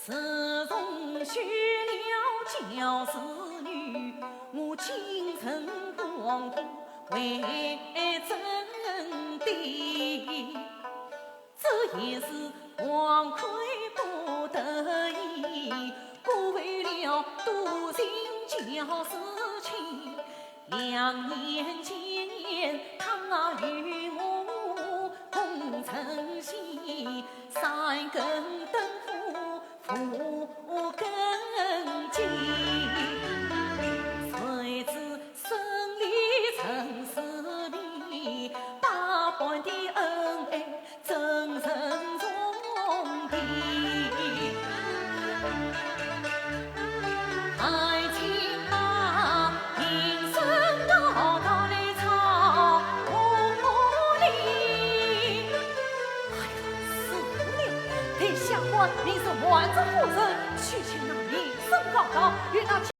自从娶了娇侍女，我精神恍惚为真谛。这也是王魁不得已，故为了笃信娇侍情。2年前，他与我共成戏，3更灯火付根基。谁知顺理成是非，百般的恩爱真成重地。爱情啊，人生高高来唱无力。哎呀，死了！得下官你是万子夫人，娶亲那名声高高，与那。